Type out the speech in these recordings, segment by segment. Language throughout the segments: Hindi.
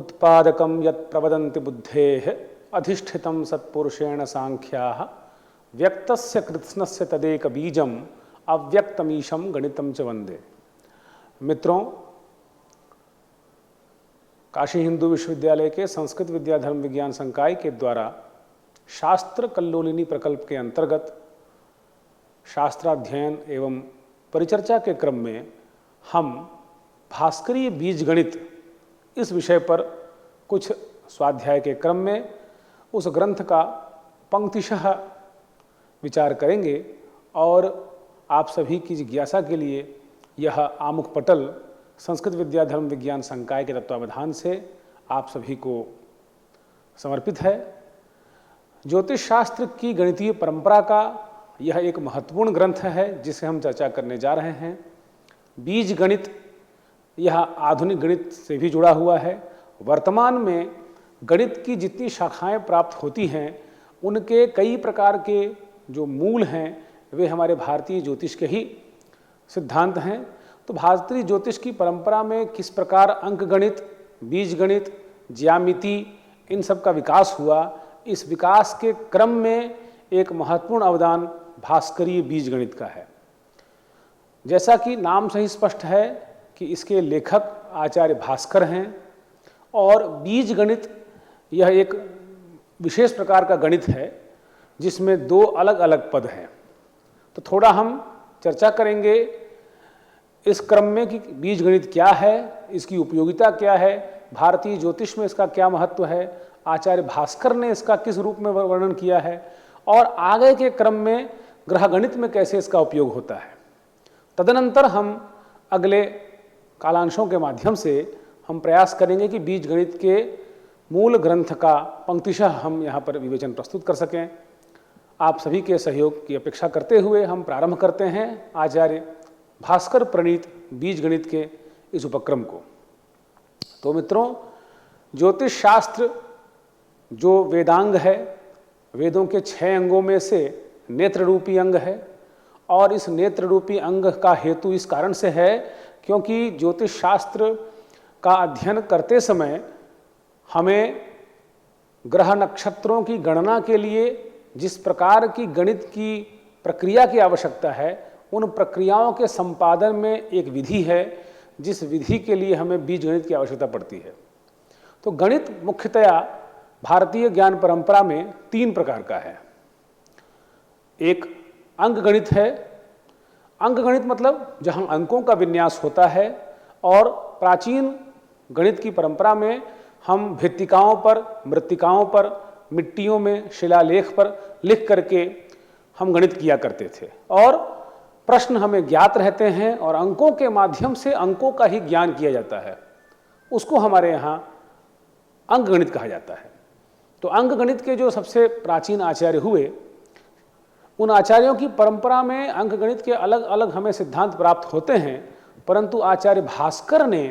उत्पादकं यत् प्रवदन्ति बुद्धेः अधिष्ठितं सत्पुरुषेण सांख्याः व्यक्तस्य कृत्स्नस्य तदेक बीजम अव्यक्तमीशम गणितम च वंदे। मित्रों, काशी हिंदू विश्वविद्यालय के संस्कृत विद्या धर्म विज्ञान संकाय के द्वारा शास्त्र कल्लोलिनी प्रकल्प के अंतर्गत शास्त्राध्ययन एवं परिचर्चा के क्रम में हम भास्करीय बीजगणित इस विषय पर कुछ स्वाध्याय के क्रम में उस ग्रंथ का पंक्तिशः विचार करेंगे और आप सभी की जिज्ञासा के लिए यह आमुख पटल संस्कृत विद्या धर्म विज्ञान संकाय के तत्वावधान से आप सभी को समर्पित है। ज्योतिष शास्त्र की गणितीय परंपरा का यह एक महत्वपूर्ण ग्रंथ है जिसे हम चर्चा करने जा रहे हैं। बीज गणित यह आधुनिक गणित से भी जुड़ा हुआ है। वर्तमान में गणित की जितनी शाखाएं प्राप्त होती हैं उनके कई प्रकार के जो मूल हैं वे हमारे भारतीय ज्योतिष के ही सिद्धांत हैं। तो भारतीय ज्योतिष की परंपरा में किस प्रकार अंक गणित, बीज गणित, ज्यामिति इन सब का विकास हुआ, इस विकास के क्रम में एक महत्वपूर्ण अवदान भास्करीय बीज गणित का है। जैसा कि नाम से ही स्पष्ट है कि इसके लेखक आचार्य भास्कर हैं और बीज गणित यह एक विशेष प्रकार का गणित है जिसमें दो अलग अलग पद हैं। तो थोड़ा हम चर्चा करेंगे इस क्रम में कि बीज गणित क्या है, इसकी उपयोगिता क्या है, भारतीय ज्योतिष में इसका क्या महत्व है, आचार्य भास्कर ने इसका किस रूप में वर्णन किया है और आगे के क्रम में ग्रह गणित में कैसे इसका उपयोग होता है। तदनंतर हम अगले कालांशों के माध्यम से हम प्रयास करेंगे कि बीज गणित के मूल ग्रंथ का पंक्तिशः हम यहाँ पर विवेचन प्रस्तुत कर सकें। आप सभी के सहयोग की अपेक्षा करते हुए हम प्रारंभ करते हैं आचार्य भास्कर प्रणीत बीज गणित के इस उपक्रम को। तो मित्रों, ज्योतिष शास्त्र जो वेदांग है, वेदों के 6 अंगों में से नेत्र रूपी अंग है और इस नेत्र रूपी अंग का हेतु इस कारण से है क्योंकि ज्योतिष शास्त्र का अध्ययन करते समय हमें ग्रह नक्षत्रों की गणना के लिए जिस प्रकार की गणित की प्रक्रिया की आवश्यकता है उन प्रक्रियाओं के संपादन में एक विधि है जिस विधि के लिए हमें बीज गणित की आवश्यकता पड़ती है। तो गणित मुख्यतया भारतीय ज्ञान परंपरा में 3 प्रकार का है। एक अंक गणित है। अंक गणित मतलब जहां अंकों का विन्यास होता है और प्राचीन गणित की परंपरा में हम भित्तिकाओं पर, मृत्तिकाओं पर, मिट्टियों में, शिलालेख पर लिख करके हम गणित किया करते थे और प्रश्न हमें ज्ञात रहते हैं और अंकों के माध्यम से अंकों का ही ज्ञान किया जाता है। उसको हमारे यहाँ अंक गणित कहा जाता है। तो अंक गणित के जो सबसे प्राचीन आचार्य हुए उन आचार्यों की परंपरा में अंक गणित के अलग अलग हमें सिद्धांत प्राप्त होते हैं, परंतु आचार्य भास्कर ने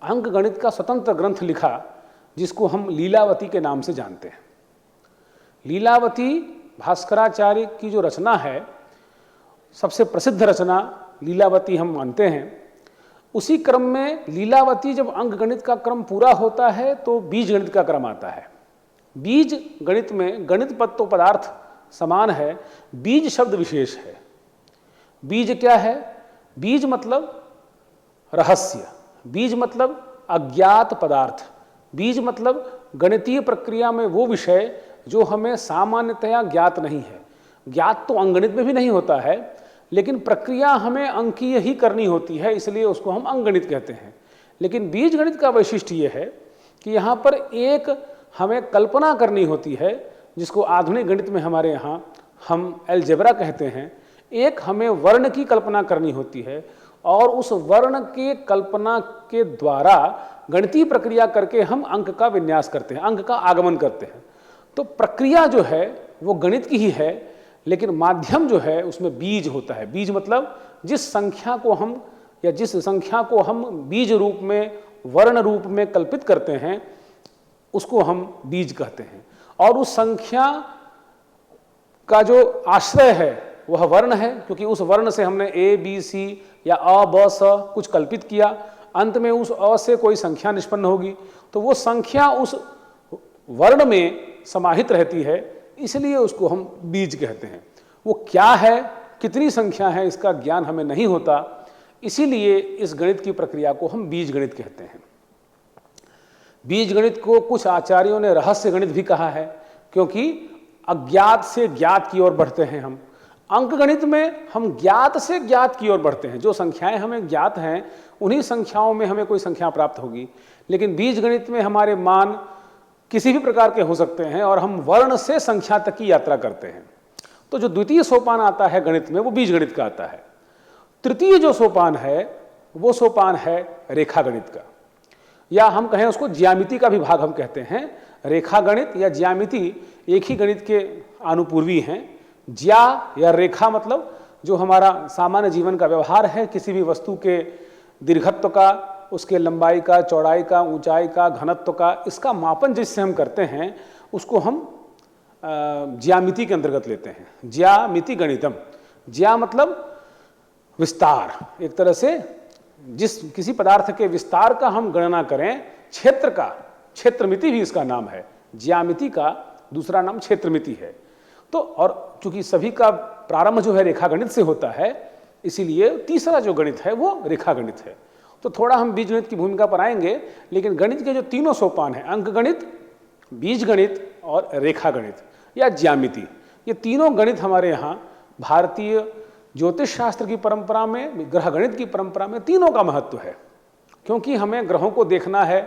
अंक गणित का स्वतंत्र ग्रंथ लिखा जिसको हम लीलावती के नाम से जानते हैं। लीलावती भास्कराचार्य की जो रचना है, सबसे प्रसिद्ध रचना लीलावती हम मानते हैं। उसी क्रम में लीलावती जब अंक गणित का क्रम पूरा होता है तो बीज गणित का क्रम आता है। बीज गणित में गणित पद तो पदार्थ समान है, बीज शब्द विशेष है। बीज क्या है? बीज मतलब रहस्य, बीज मतलब अज्ञात पदार्थ, बीज मतलब गणितीय प्रक्रिया में वो विषय जो हमें सामान्यतया ज्ञात नहीं है। ज्ञात तो अंकगणित में भी नहीं होता है, लेकिन प्रक्रिया हमें अंकीय ही करनी होती है, इसलिए उसको हम अंकगणित कहते हैं। लेकिन बीज गणित का वैशिष्ट्य ये है कि यहाँ पर एक हमें कल्पना करनी होती है जिसको आधुनिक गणित में हमारे यहाँ हम अलजेब्रा कहते हैं। एक हमें वर्ण की कल्पना करनी होती है और उस वर्ण के कल्पना के द्वारा गणितीय प्रक्रिया करके हम अंक का विन्यास करते हैं, अंक का आगमन करते हैं। तो प्रक्रिया जो है वो गणित की ही है, लेकिन माध्यम जो है उसमें बीज होता है। बीज मतलब जिस संख्या को हम या जिस संख्या को हम बीज रूप में, वर्ण रूप में कल्पित करते हैं उसको हम बीज कहते हैं। और उस संख्या का जो आश्रय है वह वर्ण है, क्योंकि उस वर्ण से हमने ए बी सी या अ ब स कुछ कल्पित किया, अंत में उस अ से कोई संख्या निष्पन्न होगी, तो वो संख्या उस वर्ण में समाहित रहती है, इसलिए उसको हम बीज कहते हैं। वो क्या है, कितनी संख्या है, इसका ज्ञान हमें नहीं होता, इसीलिए इस गणित की प्रक्रिया को हम बीज गणित कहते हैं। बीज गणित को कुछ आचार्यों ने रहस्य गणित भी कहा है, क्योंकि अज्ञात से ज्ञात की ओर बढ़ते हैं हम। अंक गणित में हम ज्ञात से ज्ञात की ओर बढ़ते हैं, जो संख्याएं हमें ज्ञात हैं उन्हीं संख्याओं में हमें कोई संख्या प्राप्त होगी। लेकिन बीज गणित में हमारे मान किसी भी प्रकार के हो सकते हैं और हम वर्ण से संख्या तक की यात्रा करते हैं। तो जो द्वितीय सोपान आता है गणित में, वो बीज गणित का आता है। तृतीय जो सोपान है वो सोपान है रेखा गणित का, या हम कहें उसको ज्यामिति का भी भाग हम कहते हैं। रेखा गणित या ज्यामिति एक ही गणित के अनुपूर्वी हैं। ज्या या रेखा मतलब जो हमारा सामान्य जीवन का व्यवहार है, किसी भी वस्तु के दीर्घत्व का, उसके लंबाई का, चौड़ाई का, ऊंचाई का, घनत्व का, इसका मापन जिससे हम करते हैं उसको हम ज्यामिति के अंतर्गत लेते हैं। ज्यामिति गणितम, ज्या मतलब विस्तार, एक तरह से जिस किसी पदार्थ के विस्तार का हम गणना करें, क्षेत्र का, क्षेत्रमिति भी इसका नाम है। ज्यामिति का दूसरा नाम क्षेत्रमिति है। तो और चूंकि सभी का प्रारंभ जो है रेखा गणित से होता है, इसीलिए तीसरा जो गणित है वो रेखा गणित है। तो थोड़ा हम बीज गणित की भूमिका पर आएंगे, लेकिन गणित के जो तीनों सोपान हैं, अंक गणित, बीज गणित और रेखा गणित या ज्यामिति, ये तीनों गणित हमारे यहाँ भारतीय ज्योतिष शास्त्र की परंपरा में, ग्रह गणित की परंपरा में तीनों का महत्व है। क्योंकि हमें ग्रहों को देखना है,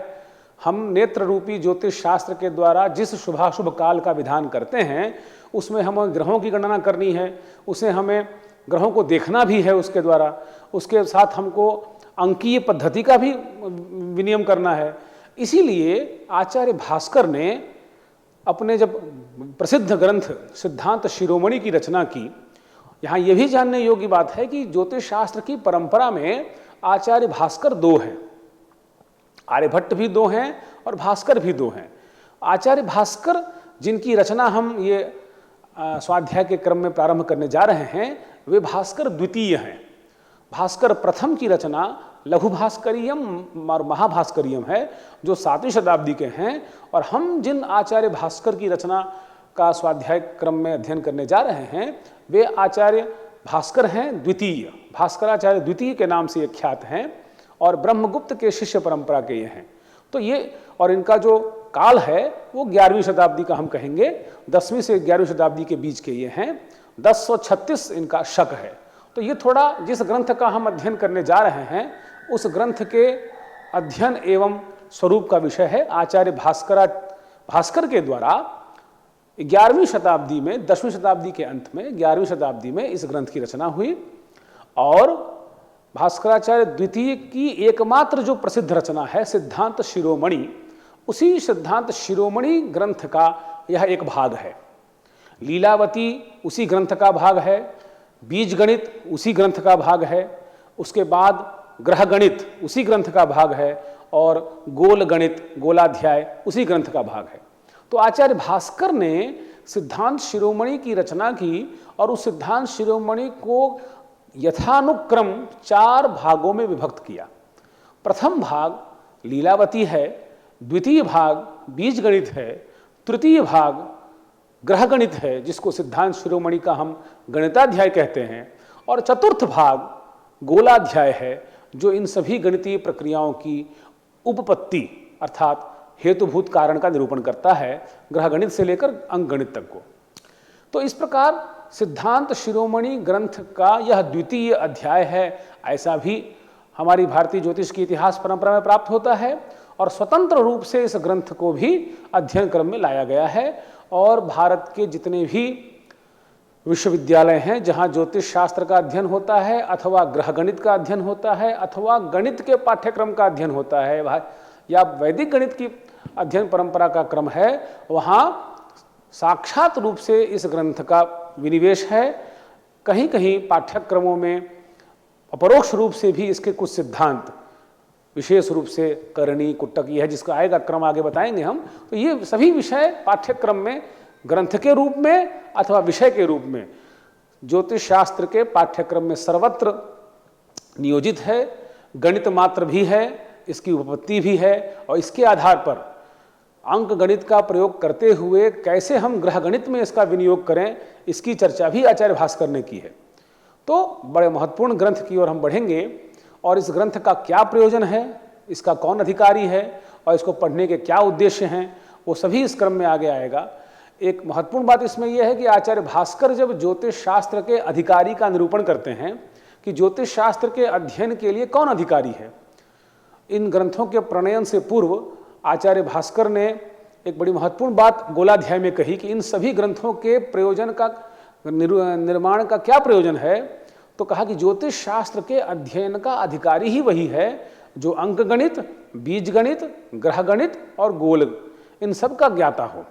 हम नेत्र रूपी ज्योतिष शास्त्र के द्वारा जिस शुभाशुभ काल का विधान करते हैं उसमें हमें ग्रहों की गणना करनी है, उसे हमें ग्रहों को देखना भी है उसके द्वारा, उसके साथ हमको अंकीय पद्धति का भी विनियम करना है। इसीलिए आचार्य भास्कर ने अपने जब प्रसिद्ध ग्रंथ सिद्धांत शिरोमणि की रचना की, यहाँ यह भी जानने योग्य बात है कि ज्योतिष शास्त्र की परंपरा में आचार्य भास्कर दो हैं, आर्यभट्ट भी दो हैं और भास्कर भी दो हैं। आचार्य भास्कर जिनकी रचना हम ये स्वाध्याय के क्रम में प्रारंभ करने जा रहे हैं, वे भास्कर द्वितीय हैं। भास्कर प्रथम की रचना लघु भास्करियम और महाभास्करियम है, जो 7वीं शताब्दी के हैं। और हम जिन आचार्य भास्कर की रचना का स्वाध्याय क्रम में अध्ययन करने जा रहे हैं, वे आचार्य भास्कर हैं द्वितीय, भास्कराचार्य द्वितीय के नाम से ख्यात हैं और ब्रह्मगुप्त के शिष्य परंपरा के ये हैं। तो ये, और इनका जो काल है वो 11वीं शताब्दी का हम कहेंगे, 10वीं से 11वीं शताब्दी के बीच के ये हैं। 1036 इनका शक है। तो ये थोड़ा जिस ग्रंथ का हम अध्ययन करने जा रहे हैं उस ग्रंथ के अध्ययन एवं स्वरूप का विषय है। आचार्य भास्कर के द्वारा 11वीं शताब्दी में, 10वीं शताब्दी के अंत में 11वीं शताब्दी में इस ग्रंथ की रचना हुई। और भास्कराचार्य द्वितीय की एकमात्र जो प्रसिद्ध रचना है सिद्धांत शिरोमणि, उसी सिद्धांत शिरोमणि ग्रंथ का यह एक भाग है। लीलावती उसी ग्रंथ का भाग है, बीज गणित उसी ग्रंथ का भाग है, उसके बाद ग्रह गणित उसी ग्रंथ का भाग है और गोल गणित, गोलाध्याय उसी ग्रंथ का भाग है। तो आचार्य भास्कर ने सिद्धांत शिरोमणि की रचना की और उस सिद्धांत शिरोमणि को यथानुक्रम 4 भागों में विभक्त किया। प्रथम भाग लीलावती है, द्वितीय भाग बीज गणित है, तृतीय भाग ग्रह गणित है जिसको सिद्धांत शिरोमणि का हम गणिताध्याय कहते हैं, और चतुर्थ भाग गोलाध्याय है जो इन सभी गणितीय प्रक्रियाओं की उपपत्ति अर्थात हेतुभूत कारण का निरूपण करता है, ग्रह गणित से लेकर अंक गणित तक को। तो इस प्रकार सिद्धांत शिरोमणि ग्रंथ का यह द्वितीय अध्याय है, ऐसा भी हमारी भारतीय ज्योतिष की इतिहास परंपरा में प्राप्त होता है। और स्वतंत्र रूप से इस ग्रंथ को भी अध्ययन क्रम में लाया गया है और भारत के जितने भी विश्वविद्यालय हैं जहां ज्योतिष शास्त्र का अध्ययन होता है अथवा ग्रह गणित का अध्ययन होता है अथवा गणित के पाठ्यक्रम का अध्ययन होता है या वैदिक गणित की अध्ययन परंपरा का क्रम है, वहाँ साक्षात रूप से इस ग्रंथ का विनिवेश है। कहीं कहीं पाठ्यक्रमों में अपरोक्ष रूप से भी इसके कुछ सिद्धांत, विशेष रूप से करणी, कुट्टक, यह जिसका आएगा क्रम आगे बताएंगे हम, तो ये सभी विषय पाठ्यक्रम में ग्रंथ के रूप में अथवा विषय के रूप में ज्योतिष शास्त्र के पाठ्यक्रम में सर्वत्र नियोजित है। गणित मात्र भी है, इसकी उपपत्ति भी है, और इसके आधार पर अंक गणित का प्रयोग करते हुए कैसे हम ग्रह गणित में इसका विनियोग करें, इसकी चर्चा भी आचार्य भास्कर ने की है। तो बड़े महत्वपूर्ण ग्रंथ की ओर हम बढ़ेंगे, और इस ग्रंथ का क्या प्रयोजन है, इसका कौन अधिकारी है, और इसको पढ़ने के क्या उद्देश्य हैं, वो सभी इस क्रम में आगे आएगा। एक महत्वपूर्ण बात इसमें यह है कि आचार्य भास्कर जब ज्योतिष शास्त्र के अधिकारी का निरूपण करते हैं कि ज्योतिष शास्त्र के अध्ययन के लिए कौन अधिकारी है, इन ग्रंथों के प्रणयन से पूर्व आचार्य भास्कर ने एक बड़ी महत्वपूर्ण बात गोलाध्याय में कही कि इन सभी ग्रंथों के प्रयोजन का निर्माण का क्या प्रयोजन है। तो कहा कि ज्योतिष शास्त्र के अध्ययन का अधिकारी ही वही है जो अंक गणित, बीज गणित, ग्रह गणित और गोल इन सब का ज्ञाता हो।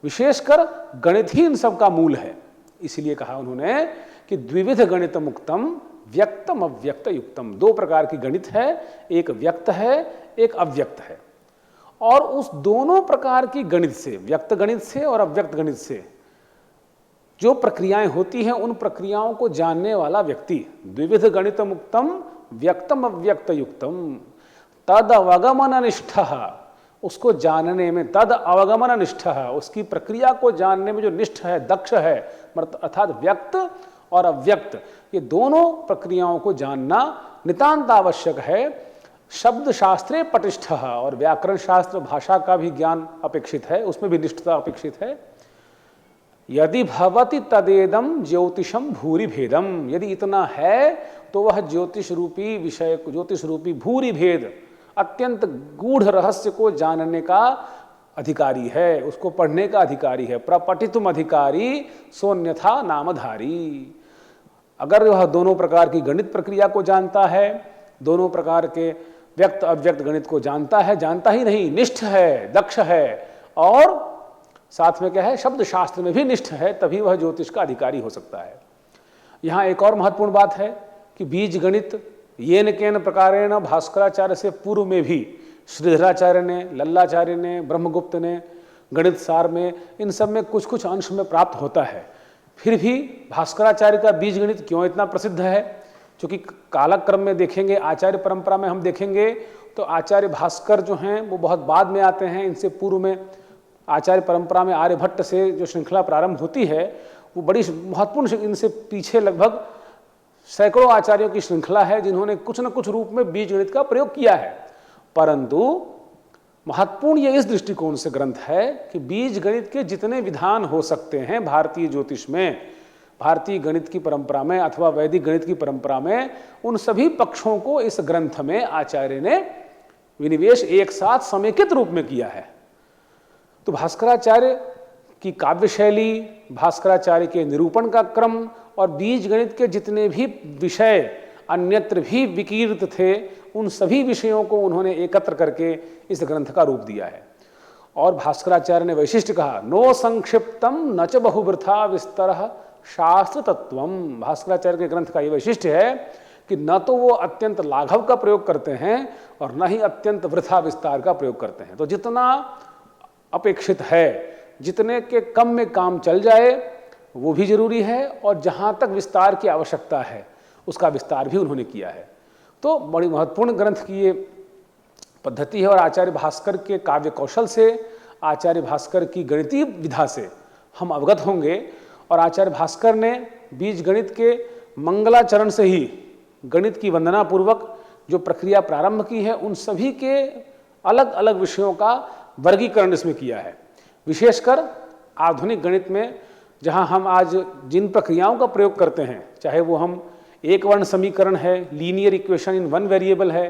विशेषकर गणित ही इन सब का मूल है। इसलिए कहा उन्होंने कि द्विविध गणित मुक्तम व्यक्तम अव्यक्त युक्तम। दो प्रकार की गणित है, एक व्यक्त है, एक अव्यक्त है। और उस दोनों प्रकार की गणित से, व्यक्त गणित से और अव्यक्त गणित से जो प्रक्रियाएं होती हैं, उन प्रक्रियाओं को जानने वाला व्यक्ति द्विविध गणित मुक्तम व्यक्तम अव्यक्त युक्तम तद अवगमन निष्ठ, उसको जानने में तद अवगमन निष्ठ, उसकी प्रक्रिया को जानने में जो निष्ठ है, दक्ष है, अर्थात व्यक्त और अव्यक्त ये दोनों प्रक्रियाओं को जानना नितांत आवश्यक है। शब्द शास्त्रे पटिष्ठ, और व्याकरण शास्त्र भाषा का भी ज्ञान अपेक्षित है, उसमें भी निष्ठता अपेक्षित है। यदि भवति तदेदम ज्योतिषम भूरि भेदम, यदि इतना है तो वह ज्योतिष रूपी विषय, ज्योतिष रूपी भूरि भेद, अत्यंत गूढ़ रहस्य को जानने का अधिकारी है, उसको पढ़ने का अधिकारी है। प्रपठितुम अधिकारी सोन्यथा नामधारी। अगर वह दोनों प्रकार की गणित प्रक्रिया को जानता है, दोनों प्रकार के व्यक्त अव्यक्त गणित को जानता है, जानता ही नहीं, निष्ठ है, दक्ष है, और साथ में क्या है, शब्द शास्त्र में भी निष्ठ है, तभी वह ज्योतिष का अधिकारी हो सकता है। यहाँ एक और महत्वपूर्ण बात है कि बीज गणित येन केन प्रकारेण भास्कराचार्य से पूर्व में भी श्रीधराचार्य ने, लल्लाचार्य ने, ब्रह्मगुप्त ने गणित सार में, इन सब में कुछ कुछ अंश में प्राप्त होता है। फिर भी भास्कराचार्य का बीज गणित क्यों इतना प्रसिद्ध है? क्योंकि कालक्रम में देखेंगे, आचार्य परंपरा में हम देखेंगे तो आचार्य भास्कर जो हैं वो बहुत बाद में आते हैं। इनसे पूर्व में आचार्य परंपरा में आर्यभट्ट से जो श्रृंखला प्रारंभ होती है वो बड़ी महत्वपूर्ण, इनसे पीछे लगभग सैकड़ों आचार्यों की श्रृंखला है जिन्होंने कुछ न कुछ रूप में बीज गणित का प्रयोग किया है। परंतु महत्वपूर्ण ये इस दृष्टिकोण से ग्रंथ है कि बीज गणित के जितने विधान हो सकते हैं भारतीय ज्योतिष में, भारतीय गणित की परंपरा में अथवा वैदिक गणित की परंपरा में, उन सभी पक्षों को इस ग्रंथ में आचार्य ने विनिवेश एक साथ समेकित रूप में किया है। तो भास्कराचार्य की काव्य शैली, भास्कराचार्य के निरूपण का क्रम और बीज गणित के जितने भी विषय अन्यत्र भी विकीर्त थे, उन सभी विषयों को उन्होंने एकत्र करके इस ग्रंथ का रूप दिया है। और भास्कराचार्य ने वैशिष्ट कहा, नो संक्षिप्तम न च बहुवृथा विस्तरः शास्त्र तत्वम। भास्कराचार्य के ग्रंथ का ये वैशिष्ट है कि न तो वो अत्यंत लाघव का प्रयोग करते हैं और न ही अत्यंत वृथा विस्तार का प्रयोग करते हैं। तो जितना अपेक्षित है, जितने के कम में काम चल जाए वो भी जरूरी है, और जहाँ तक विस्तार की आवश्यकता है उसका विस्तार भी उन्होंने किया है। तो बड़ी महत्वपूर्ण ग्रंथ की ये पद्धति है। और आचार्य भास्कर के काव्य कौशल से, आचार्य भास्कर की गणितीय विधा से हम अवगत होंगे। और आचार्य भास्कर ने बीज गणित के मंगलाचरण से ही गणित की वंदना पूर्वक जो प्रक्रिया प्रारंभ की है, उन सभी के अलग अलग विषयों का वर्गीकरण इसमें किया है। विशेषकर आधुनिक गणित में जहां हम आज जिन प्रक्रियाओं का प्रयोग करते हैं, चाहे वो हम एक वर्ण समीकरण है, linear equation in one variable है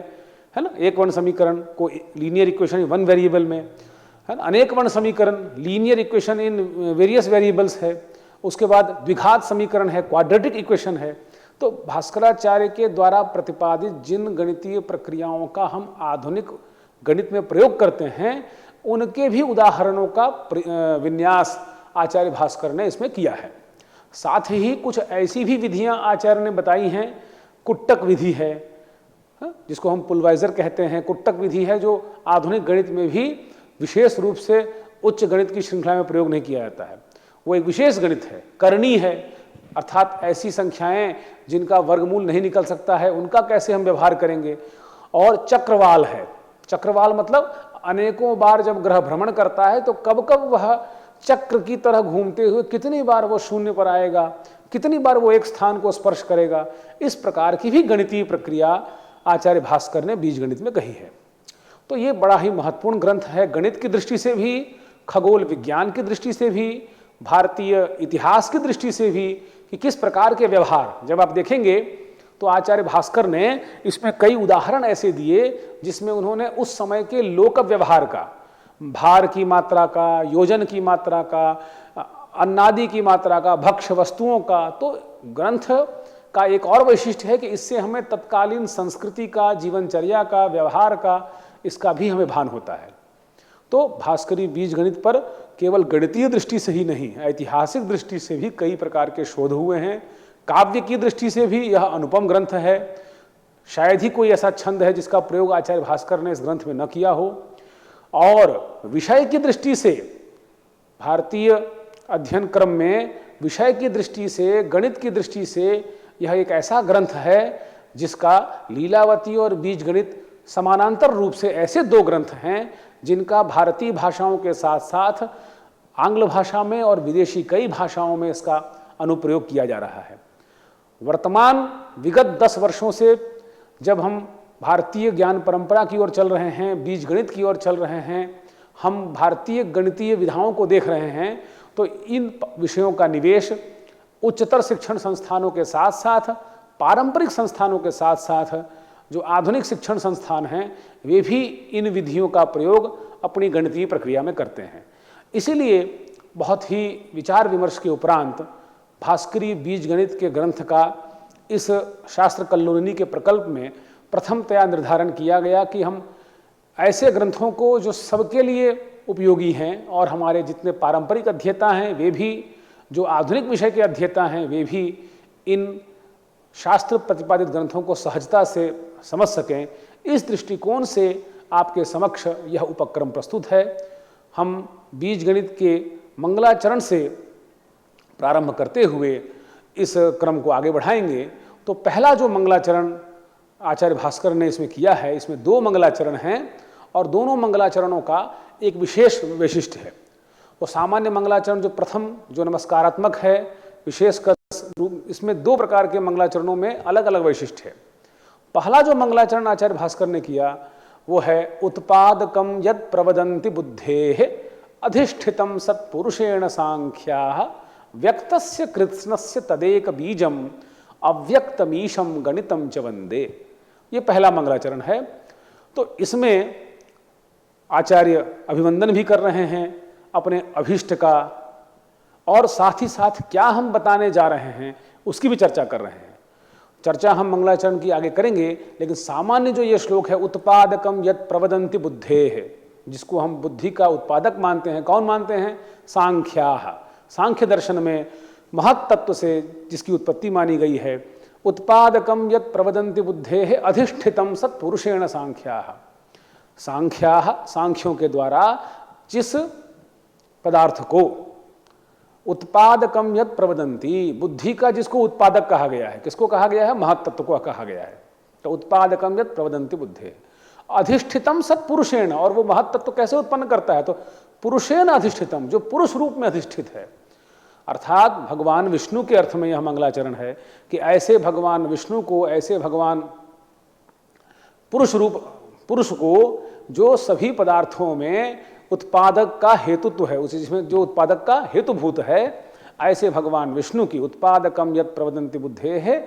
ना, एक वर्ण समीकरण को linear equation in one variable में है ना, अनेक वर्ण समीकरण linear equation in various variables है, उसके बाद द्विघात समीकरण है, क्वाड्रेटिक इक्वेशन है। तो भास्कराचार्य के द्वारा प्रतिपादित जिन गणितीय प्रक्रियाओं का हम आधुनिक गणित में प्रयोग करते हैं, उनके भी उदाहरणों का विन्यास आचार्य भास्कर ने इसमें किया है। साथ ही कुछ ऐसी भी विधियां आचार्य ने बताई हैं, कुट्टक विधि है, जिसको हम पुलवाइजर कहते हैं, कुट्टक विधि है, जो आधुनिक गणित में भी विशेष रूप से उच्च गणित की श्रृंखला में प्रयोग नहीं किया जाता है। वो एक विशेष गणित है, करनी है, अर्थात ऐसी संख्याएं जिनका वर्गमूल नहीं निकल सकता है, उनका कैसे हम व्यवहार करेंगे। और चक्रवाल है। चक्रवाल मतलब अनेकों बार जब ग्रह भ्रमण करता है तो कब कब वह चक्र की तरह घूमते हुए कितनी बार वो शून्य पर आएगा, कितनी बार वो एक स्थान को स्पर्श करेगा, इस प्रकार की भी गणितीय प्रक्रिया आचार्य भास्कर ने बीजगणित में कही है। तो ये बड़ा ही महत्वपूर्ण ग्रंथ है, गणित की दृष्टि से भी, खगोल विज्ञान की दृष्टि से भी, भारतीय इतिहास की दृष्टि से भी, कि किस प्रकार के व्यवहार, जब आप देखेंगे तो आचार्य भास्कर ने इसमें कई उदाहरण ऐसे दिए जिसमें उन्होंने उस समय के लोक व्यवहार का, भार की मात्रा का, योजन की मात्रा का, अन्नादि की मात्रा का, भक्ष्य वस्तुओं का, तो ग्रंथ का एक और वैशिष्ट्य है कि इससे हमें तत्कालीन संस्कृति का, जीवनचर्या का, व्यवहार का, इसका भी हमें भान होता है। तो भास्करी बीजगणित पर केवल गणितीय दृष्टि से ही नहीं, ऐतिहासिक दृष्टि से भी कई प्रकार के शोध हुए हैं। काव्य की दृष्टि से भी यह अनुपम ग्रंथ है। शायद ही कोई ऐसा छंद है जिसका प्रयोग आचार्य भास्कर ने इस ग्रंथ में न किया हो। और विषय की दृष्टि से, भारतीय अध्ययन क्रम में विषय की दृष्टि से, गणित की दृष्टि से यह एक ऐसा ग्रंथ है जिसका लीलावती और बीजगणित समानांतर रूप से ऐसे दो ग्रंथ हैं जिनका भारतीय भाषाओं के साथ साथ आंग्ल भाषा में और विदेशी कई भाषाओं में इसका अनुप्रयोग किया जा रहा है। वर्तमान विगत 10 वर्षों से जब हम भारतीय ज्ञान परंपरा की ओर चल रहे हैं, बीजगणित की ओर चल रहे हैं, हम भारतीय गणितीय विधाओं को देख रहे हैं, तो इन विषयों का निवेश उच्चतर शिक्षण संस्थानों के साथ साथ, पारंपरिक संस्थानों के साथ साथ जो आधुनिक शिक्षण संस्थान हैं, वे भी इन विधियों का प्रयोग अपनी गणितीय प्रक्रिया में करते हैं। इसीलिए बहुत ही विचार विमर्श के उपरांत भास्करी बीजगणित के ग्रंथ का इस शास्त्र कल्लोलिनी के प्रकल्प में प्रथमतया निर्धारण किया गया कि हम ऐसे ग्रंथों को जो सबके लिए उपयोगी हैं और हमारे जितने पारंपरिक अध्येता हैं वे भी, जो आधुनिक विषय के अध्येता हैं वे भी इन शास्त्र प्रतिपादित ग्रंथों को सहजता से समझ सकें, इस दृष्टिकोण से आपके समक्ष यह उपक्रम प्रस्तुत है। हम बीजगणित के मंगलाचरण से प्रारंभ करते हुए इस क्रम को आगे बढ़ाएंगे। तो पहला जो मंगलाचरण आचार्य भास्कर ने इसमें किया है, इसमें 2 मंगलाचरण हैं और दोनों मंगलाचरणों का एक विशेष वैशिष्ट्य है। वो सामान्य मंगलाचरण जो प्रथम, जो नमस्कारात्मक है, विशेषकर इसमें 2 प्रकार के मंगलाचरणों में अलग अलग वैशिष्ट्य है। पहला जो मंगलाचरण आचार्य भास्कर ने किया वो है उत्पादकम यत् प्रवदन्ति बुद्धेः अधिष्ठितम सत्पुरुषेण सांख्याः व्यक्तस्य कृत्स्नस्य तदेक बीजम अव्यक्तमीशम गणितम च वंदे। ये पहला मंगलाचरण है। तो इसमें आचार्य अभिवंदन भी कर रहे हैं अपने अभीष्ट का, और साथ ही साथ क्या हम बताने जा रहे हैं उसकी भी चर्चा कर रहे हैं। चर्चा हम मंगलाचरण की आगे करेंगे, लेकिन सामान्य जो ये श्लोक है, उत्पादकम यत् प्रवदन्ति बुद्धेः, जिसको हम बुद्धि का उत्पादक मानते हैं, कौन मानते हैं? सांख्याः। सांख्य दर्शन में महत् तत्व से जिसकी उत्पत्ति मानी गई है, उत्पादकम यत् प्रवदन्ति बुद्धेः अधिष्ठितम सत्पुरुषेण सांख्याः। सांख्याः, सांख्यों के द्वारा जिस पदार्थ को, उत्पादकम यत् प्रवदन्ति, बुद्धि का जिसको उत्पादक कहा गया है, किसको कहा गया है? महत् तत्व को कहा गया है। तो उत्पादकम यत् प्रवदन्ति बुद्धे अधिष्ठितम सत्पुरुषेण, और वो महत् तत्व कैसे उत्पन्न करता है? तो पुरुषेण अधिष्ठितम, जो पुरुष रूप में अधिष्ठित है। अर्थात भगवान विष्णु के अर्थ में यह मंगलाचरण है कि ऐसे भगवान विष्णु को, ऐसे भगवान पुरुष रूप, पुरुष को जो सभी पदार्थों में उत्पादक का हेतुत्व है, उस जिसमें जो उत्पादक का हेतुभूत है, ऐसे भगवान विष्णु की उत्पादकम यत् प्रवदन्ति बुद्धेः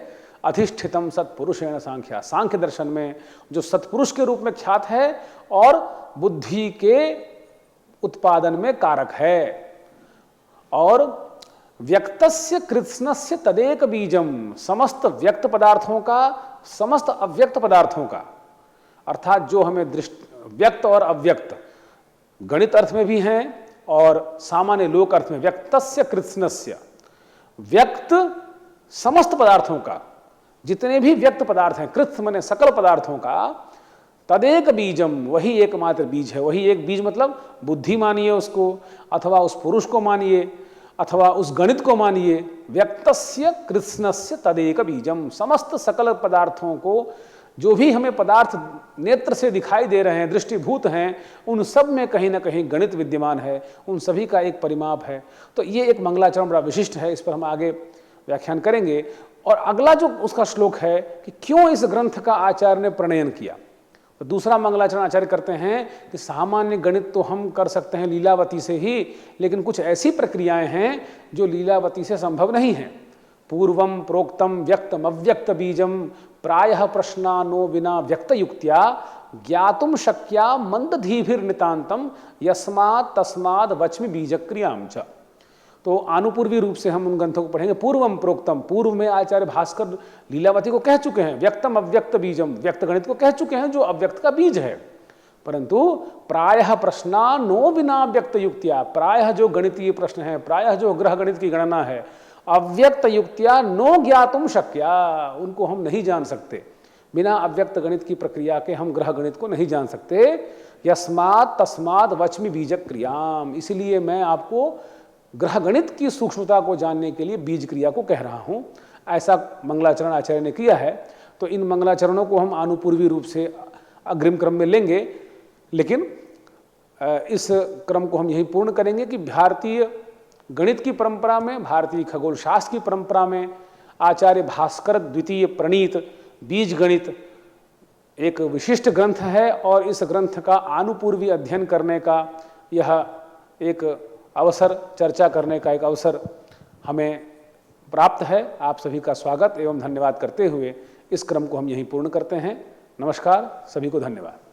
अधिष्ठितम सत्पुरुषेण सांख्या, सांख्य दर्शन में जो सत्पुरुष के रूप में ख्यात है और बुद्धि के उत्पादन में कारक है। और व्यक्तस्य कृत्स्नस्य तदेक बीजम, समस्त व्यक्त पदार्थों का, समस्त अव्यक्त पदार्थों का, अर्थात जो हमें व्यक्त और अव्यक्त गणित अर्थ में भी हैं और सामान्य लोक अर्थ में, व्यक्तस्य कृत्स्नस्य, व्यक्त समस्त पदार्थों का, जितने भी व्यक्त पदार्थ हैं, कृत्स माने सकल पदार्थों का, तदेक बीजम, वही एकमात्र बीज है। वही एक बीज मतलब बुद्धि मानिए उसको, अथवा उस पुरुष को मानिए, अथवा उस गणित को मानिए। व्यक्तस्य कृत्स्नस्य तदेक बीजम, समस्त सकल पदार्थों को जो भी हमें पदार्थ नेत्र से दिखाई दे रहे हैं, दृष्टिभूत हैं, उन सब में कहीं ना कहीं गणित विद्यमान है, उन सभी का एक परिमाप है। तो ये एक मंगलाचरण बड़ा विशिष्ट है, इस पर हम आगे व्याख्यान करेंगे। और अगला जो उसका श्लोक है कि क्यों इस ग्रंथ का आचार्य ने प्रणयन किया, तो दूसरा मंगलाचरण आचार्य करते हैं कि सामान्य गणित तो हम कर सकते हैं लीलावती से ही, लेकिन कुछ ऐसी प्रक्रियाएं हैं जो लीलावती से संभव नहीं है। पूर्वम प्रोक्तम व्यक्तम अव्यक्त बीजम प्रायः प्रश्नानो विना व्यक्त युक्त्या ज्ञातुम शक्या मंदधीभिर नितांतम यस्मात् तस्माद् वच्मि बीजक्रियाम च। तो आनुपूर्वी रूप से हम उन ग्रंथों को पढ़ेंगे। पूर्वम प्रोक्तम, पूर्व में आचार्य भास्कर लीलावती को कह चुके हैं। व्यक्तम अव्यक्त बीजम, व्यक्त गणित को कह चुके हैं जो अव्यक्त का बीज है। परंतु प्रायः प्रश्ना नो बिना व्यक्त युक्तिया, प्रायः जो गणितीय प्रश्न है, प्रायः जो ग्रह गणित की गणना है, अव्यक्त युक्तिया नो ज्ञातुम शक्या, उनको हम नहीं जान सकते। बिना अव्यक्त गणित की प्रक्रिया के हम ग्रह गणित को नहीं जान सकते। यस्मात् तस्माद् वच्मि बीजक क्रियाम, इसलिए मैं आपको ग्रह गणित की सूक्ष्मता को जानने के लिए बीज क्रिया को कह रहा हूं। ऐसा मंगलाचरण आचार्य ने किया है। तो इन मंगलाचरणों को हम आनुपूर्वी रूप से अग्रिम क्रम में लेंगे, लेकिन इस क्रम को हम यही पूर्ण करेंगे कि भारतीय गणित की परंपरा में, भारतीय खगोल शास्त्र की परंपरा में आचार्य भास्कर द्वितीय प्रणीत बीज गणित एक विशिष्ट ग्रंथ है। और इस ग्रंथ का आनुपूर्वी अध्ययन करने का यह एक अवसर, चर्चा करने का एक अवसर हमें प्राप्त है। आप सभी का स्वागत एवं धन्यवाद करते हुए इस क्रम को हम यहीं पूर्ण करते हैं। नमस्कार, सभी को धन्यवाद।